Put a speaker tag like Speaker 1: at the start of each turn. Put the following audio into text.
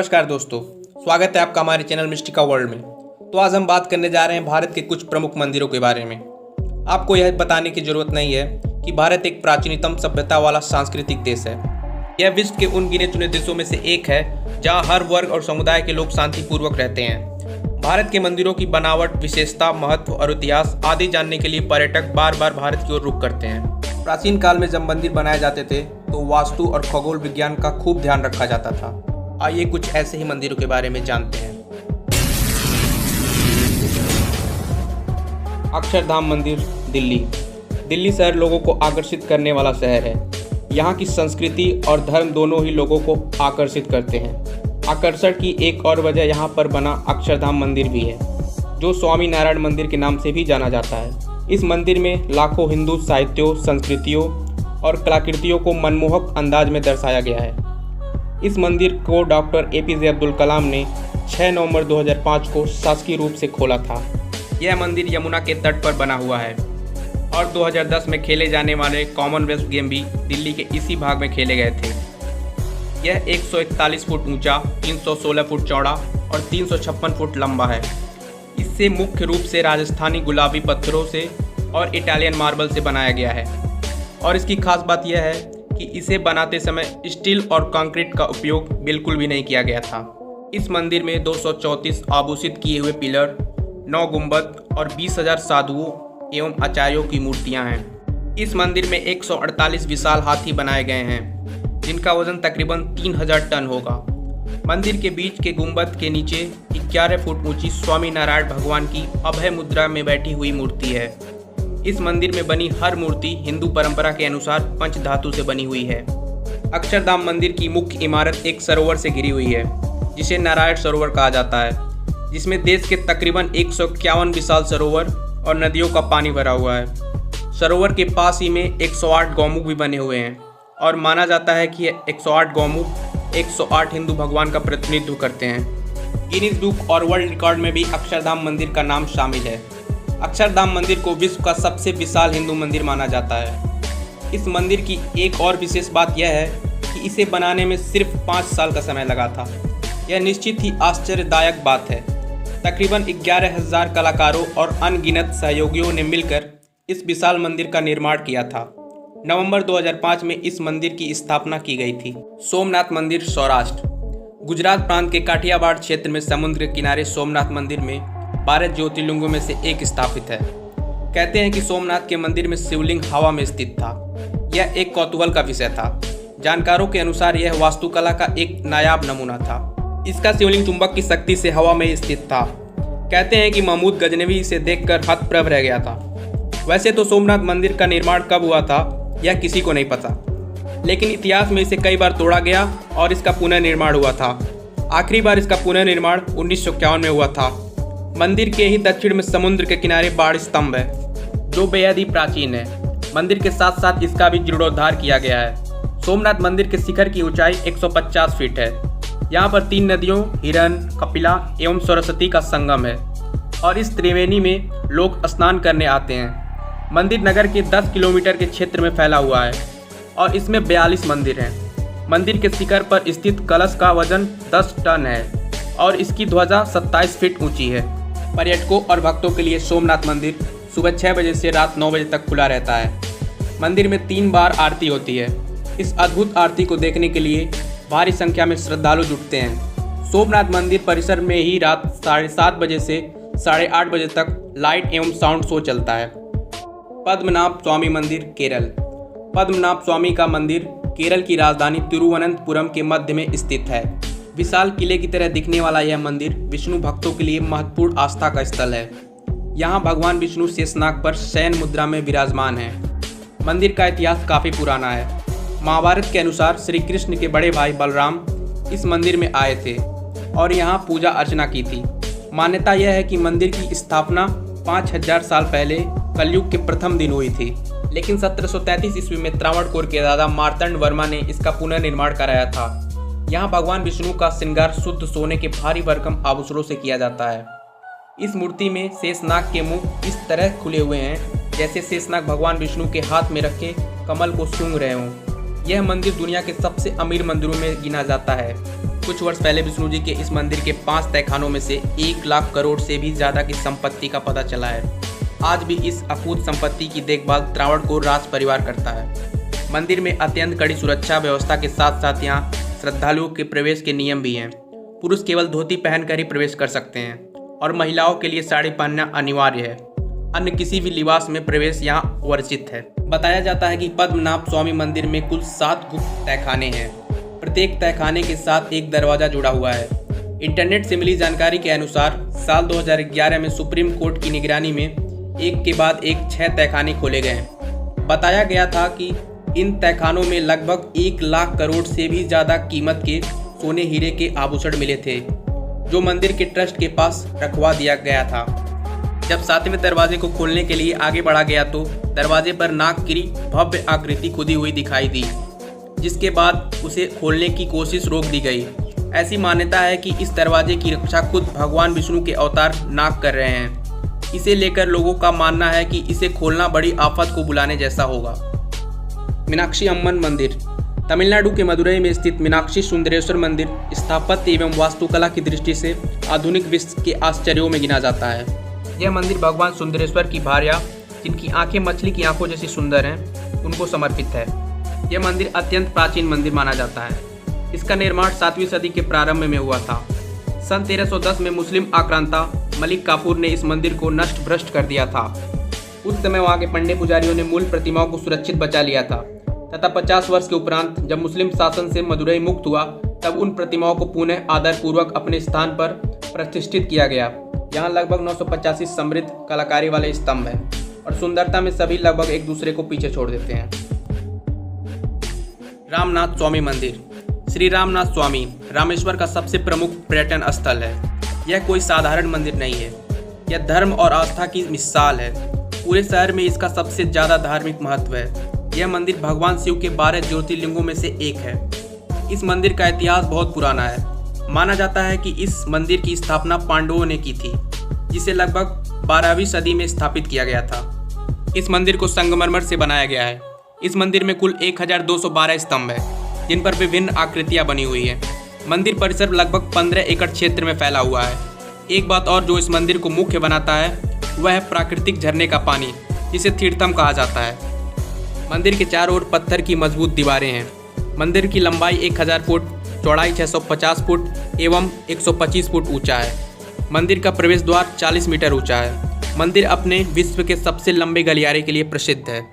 Speaker 1: नमस्कार दोस्तों, स्वागत है आपका हमारे चैनल मिस्टिका वर्ल्ड में। तो आज हम बात करने जा रहे हैं भारत के कुछ प्रमुख मंदिरों के बारे में। आपको यह बताने की जरूरत नहीं है कि भारत एक प्राचीनतम सभ्यता वाला सांस्कृतिक देश है। यह विश्व के उन गिने चुने देशों में से एक है जहां हर वर्ग और समुदाय के लोग शांतिपूर्वक रहते हैं। भारत के मंदिरों की बनावट, विशेषता, महत्व और इतिहास आदि जानने के लिए पर्यटक बार बार भारत की ओर रुख करते हैं। प्राचीन काल में जब मंदिर बनाए जाते थे तो वास्तु और खगोल विज्ञान का खूब ध्यान रखा जाता था। आइए कुछ ऐसे ही मंदिरों के बारे में जानते हैं। अक्षरधाम मंदिर, दिल्ली। दिल्ली शहर लोगों को आकर्षित करने वाला शहर है। यहाँ की संस्कृति और धर्म दोनों ही लोगों को आकर्षित करते हैं। आकर्षण की एक और वजह यहाँ पर बना अक्षरधाम मंदिर भी है, जो स्वामी नारायण मंदिर के नाम से भी जाना जाता है। इस मंदिर में लाखों हिंदू साहित्यों, संस्कृतियों और कलाकृतियों को मनमोहक अंदाज में दर्शाया गया है। इस मंदिर को डॉक्टर APJ अब्दुल कलाम ने 6 नवंबर 2005 को शासकीय रूप से खोला था। यह मंदिर यमुना के तट पर बना हुआ है और 2010 में खेले जाने वाले कॉमनवेल्थ गेम भी दिल्ली के इसी भाग में खेले गए थे। यह 141 फुट ऊंचा, 316 फुट चौड़ा और 356 फुट लंबा है। इससे मुख्य रूप से राजस्थानी गुलाबी पत्थरों से और इटालियन मार्बल से बनाया गया है। और इसकी खास बात यह है कि इसे बनाते समय स्टील और कंक्रीट का उपयोग बिल्कुल भी नहीं किया गया था। इस मंदिर में 234 आभूषित किए हुए पिलर, 9 गुंबद और 20,000 साधुओं एवं आचार्यों की मूर्तियां हैं। इस मंदिर में 148 विशाल हाथी बनाए गए हैं, जिनका वजन तकरीबन 3000 टन होगा। मंदिर के बीच के गुंबद के नीचे 11 फुट ऊंची स्वामी नारायण भगवान की अभय मुद्रा में बैठी हुई मूर्ति है। इस मंदिर में बनी हर मूर्ति हिंदू परंपरा के अनुसार पंचधातु से बनी हुई है। अक्षरधाम मंदिर की मुख्य इमारत एक सरोवर से घिरी हुई है, जिसे नारायण सरोवर कहा जाता है, जिसमें देश के तकरीबन 151 विशाल सरोवर और नदियों का पानी भरा हुआ है। सरोवर के पास ही में 108 गौमुख भी बने हुए हैं और माना जाता है कि 108 गौमुख 108 हिंदू भगवान का प्रतिनिधित्व करते हैं। गिनीज बुक और वर्ल्ड रिकॉर्ड में भी अक्षरधाम मंदिर का नाम शामिल है। अक्षरधाम मंदिर को विश्व का सबसे विशाल हिंदू मंदिर माना जाता है। इस मंदिर की एक और विशेष बात यह है कि इसे बनाने में सिर्फ 5 साल का समय लगा था। यह निश्चित ही आश्चर्यदायक बात है। तकरीबन 11,000 कलाकारों और अनगिनत सहयोगियों ने मिलकर इस विशाल मंदिर का निर्माण किया था। नवंबर 2005 में इस मंदिर की स्थापना की गई थी। सोमनाथ मंदिर, सौराष्ट्र। गुजरात प्रांत के काठियावाड़ क्षेत्र में समुद्र के किनारे सोमनाथ मंदिर में 12 ज्योतिर्लिंगों में से एक स्थापित है। कहते हैं कि सोमनाथ के मंदिर में शिवलिंग हवा में स्थित था। यह एक कौतूहल का विषय था। जानकारों के अनुसार यह वास्तुकला का एक नायाब नमूना था। इसका शिवलिंग चुंबक की शक्ति से हवा में स्थित था। कहते हैं कि महमूद गजनवी इसे देखकर हतप्रभ रह गया था। वैसे तो सोमनाथ मंदिर का निर्माण कब हुआ था यह किसी को नहीं पता, लेकिन इतिहास में इसे कई बार तोड़ा गया और इसका पुनर्निर्माण हुआ था। आखिरी बार इसका पुनर्निर्माण 1951 में हुआ था। मंदिर के ही दक्षिण में समुद्र के किनारे बाढ़ स्तंभ है, जो बेहद ही प्राचीन है। मंदिर के साथ साथ इसका भी जीर्णोद्धार किया गया है। सोमनाथ मंदिर के शिखर की ऊंचाई 150 फीट है। यहाँ पर 3 नदियों हिरन, कपिला एवं सरस्वती का संगम है और इस त्रिवेणी में लोग स्नान करने आते हैं। मंदिर नगर के 10 किलोमीटर के क्षेत्र में फैला हुआ है और इसमें 42 मंदिर हैं। मंदिर के शिखर पर स्थित कलश का वजन 10 टन है और इसकी ध्वजा 27 फीट ऊंची है। पर्यटकों और भक्तों के लिए सोमनाथ मंदिर सुबह 6 बजे से रात 9 बजे तक खुला रहता है। मंदिर में 3 बार आरती होती है। इस अद्भुत आरती को देखने के लिए भारी संख्या में श्रद्धालु जुटते हैं। सोमनाथ मंदिर परिसर में ही रात 7:30 बजे से 8:30 बजे तक लाइट एवं साउंड शो चलता है। पद्मनाभ स्वामी मंदिर, केरल। पद्मनाभ स्वामी का मंदिर केरल की राजधानी तिरुवनंतपुरम के मध्य में स्थित है। विशाल किले की तरह दिखने वाला यह मंदिर विष्णु भक्तों के लिए महत्वपूर्ण आस्था का स्थल है। यहाँ भगवान विष्णु शेषनाग पर शयन मुद्रा में विराजमान हैं। मंदिर का इतिहास काफ़ी पुराना है। महाभारत के अनुसार श्री कृष्ण के बड़े भाई बलराम इस मंदिर में आए थे और यहाँ पूजा अर्चना की थी। मान्यता यह है कि मंदिर की स्थापना 5000 साल पहले कलयुग के प्रथम दिन हुई थी, लेकिन 1733 ईस्वी में त्रावणकोर के राजा मार्तंड वर्मा ने इसका पुनर्निर्माण कराया था। यहाँ भगवान विष्णु का श्रृंगार शुद्ध सोने के भारी भरकम आभूषणों से किया जाता है। इस मूर्ति में शेषनाग के मुंह इस तरह खुले हुए हैं जैसे शेषनाग भगवान विष्णु के हाथ में रखे कमल को सूंघ रहे हों। यह मंदिर दुनिया के सबसे अमीर मंदिरों में गिना जाता है। कुछ वर्ष पहले विष्णु जी के इस मंदिर के 5 तहखानों में से 1 लाख करोड़ से भी ज़्यादा की संपत्ति का पता चला है। आज भी इस अकूत संपत्ति की देखभाल त्रावणकोर राज परिवार करता है। मंदिर में अत्यंत कड़ी सुरक्षा व्यवस्था के साथ साथ यहाँ श्रद्धालुओं के प्रवेश के नियम भी हैं। पुरुष केवल धोती पहनकर ही प्रवेश कर सकते हैं और महिलाओं के लिए साड़ी पहनना अनिवार्य है। अन्य किसी भी लिबास में प्रवेश यहाँ वर्जित है। बताया जाता है कि पद्मनाभ स्वामी मंदिर में कुल 7 गुप्त तहखाने हैं। प्रत्येक तहखाने के साथ एक दरवाजा जुड़ा हुआ है। इंटरनेट से मिली जानकारी के अनुसार साल 2011 में सुप्रीम कोर्ट की निगरानी में एक के बाद एक 6 तहखाने खोले गए। बताया गया था कि इन तहखानों में लगभग 1 लाख करोड़ से भी ज़्यादा कीमत के सोने हीरे के आभूषण मिले थे, जो मंदिर के ट्रस्ट के पास रखवा दिया गया था। जब 7वें दरवाजे को खोलने के लिए आगे बढ़ा गया तो दरवाजे पर नाग की भव्य आकृति खुदी हुई दिखाई दी, जिसके बाद उसे खोलने की कोशिश रोक दी गई। ऐसी मान्यता है कि इस दरवाजे की रक्षा खुद भगवान विष्णु के अवतार नाग कर रहे हैं। इसे लेकर लोगों का मानना है कि इसे खोलना बड़ी आफत को बुलाने जैसा होगा। मीनाक्षी अम्मन मंदिर। तमिलनाडु के मदुरई में स्थित मीनाक्षी सुंदरेश्वर मंदिर स्थापत्य एवं वास्तुकला की दृष्टि से आधुनिक विश्व के आश्चर्यों में गिना जाता है। यह मंदिर भगवान सुंदरेश्वर की भार्या, जिनकी आंखें मछली की आंखों जैसी सुंदर हैं, उनको समर्पित है। यह मंदिर अत्यंत प्राचीन मंदिर माना जाता है। इसका निर्माण 7वीं सदी के प्रारंभ में हुआ था। सन 1310 में मुस्लिम आक्रांता मलिक काफूर ने इस मंदिर को नष्ट भ्रष्ट कर दिया था। उस समय वहाँ के पंडे पुजारियों ने मूल प्रतिमाओं को सुरक्षित बचा लिया था तथा 50 वर्ष के उपरांत जब मुस्लिम शासन से मदुरई मुक्त हुआ तब उन प्रतिमाओं को पुनः आदरपूर्वक अपने स्थान पर प्रतिष्ठित किया गया। यहाँ लगभग 985 समृद्ध कलाकारी वाले स्तंभ हैं और सुंदरता में सभी लगभग एक दूसरे को पीछे छोड़ देते हैं। रामनाथ स्वामी मंदिर। श्री रामनाथ स्वामी रामेश्वर का सबसे प्रमुख पर्यटन स्थल है। यह कोई साधारण मंदिर नहीं है, यह धर्म और आस्था की मिसाल है। पूरे शहर में इसका सबसे ज़्यादा धार्मिक महत्व है। यह मंदिर भगवान शिव के 12 ज्योतिर्लिंगों में से एक है। इस मंदिर का इतिहास बहुत पुराना है। माना जाता है कि इस मंदिर की स्थापना पांडवों ने की थी, जिसे लगभग 12वीं सदी में स्थापित किया गया था। इस मंदिर को संगमरमर से बनाया गया है। इस मंदिर में कुल 1212 स्तंभ है, जिन पर विभिन्न आकृतियां बनी हुई हैं। मंदिर परिसर लगभग 15 एकड़ क्षेत्र में फैला हुआ है। एक बात और जो इस मंदिर को मुख्य बनाता है वह है प्राकृतिक झरने का पानी, जिसे तीर्थम कहा जाता है। मंदिर के चारों ओर पत्थर की मजबूत दीवारें हैं। मंदिर की लंबाई 1000 फुट, चौड़ाई 650 फुट एवं 125 फुट ऊंचा है। मंदिर का प्रवेश द्वार 40 मीटर ऊंचा है। मंदिर अपने विश्व के सबसे लंबे गलियारे के लिए प्रसिद्ध है।